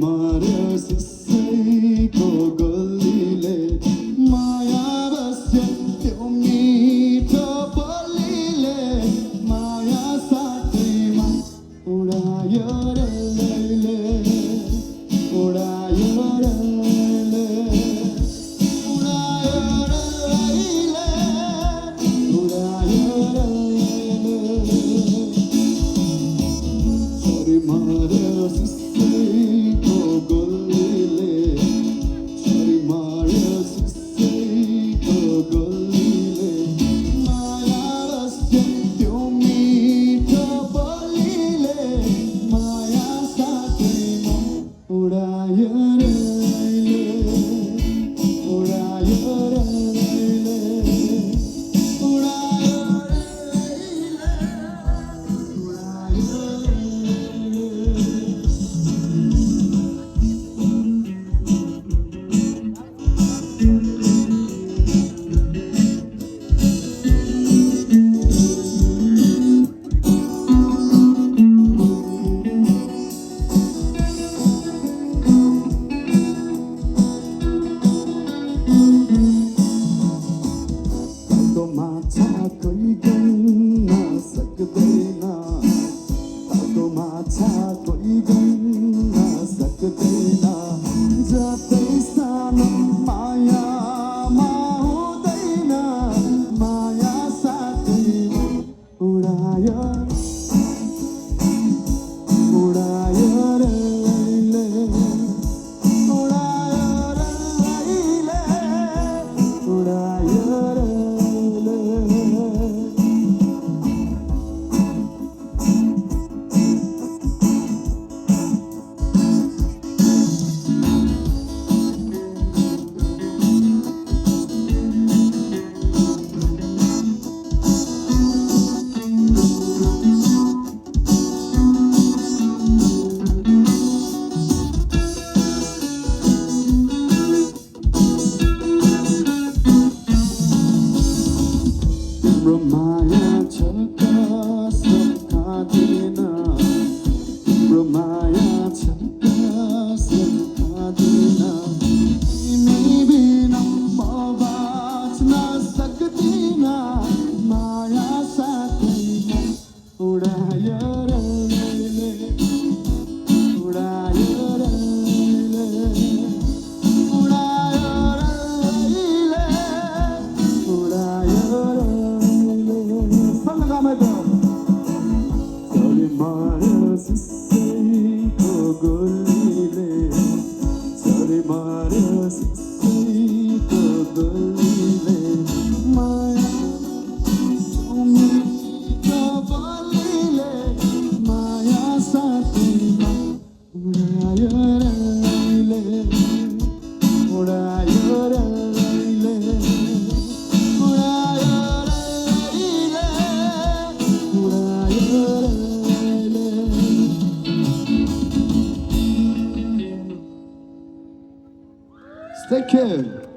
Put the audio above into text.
मार्यो सिस्सैको गोलीले माया बस्यो त्यो मिठो बोलीले माया साथैमा उडायो रैले उडायो रैले उडायो रैले उडायो रैले छोरी मार्यो सिस्सैको गोलीले छोरी मार्यो सिस्सैको गोलीले माया बस्यो त्यो मिठो बोलीले माया साथैमा उडायो रैले उडायो रैले उडायो रैले उडायो तातो माछा कोही गन्न सक्दैन तातो माछा कोही गन्न सक्दैन जतै सानो मायामा हुँदैन माया साथैमा उडायो उडायो रैले उडायो रैले उडायो रैले तिम्रो माया छ कसम खाँदिन तिम्रो माया छ कसम खाँदिन तिमी बिना म बाँच्न सक्दिन माया साथैमा उडायो रैले उडायो रैले उडायो रैले उडायो रैले सँग गामेको छोरी मार्यो सिस्सैको गोलीले छोरी मार्यो सिस्सैको गोलीले माया मिठो बोलीले माया साथैमा उडायो रैले उडायो रैले उडायो रैले उडायो रैले Stay tuned.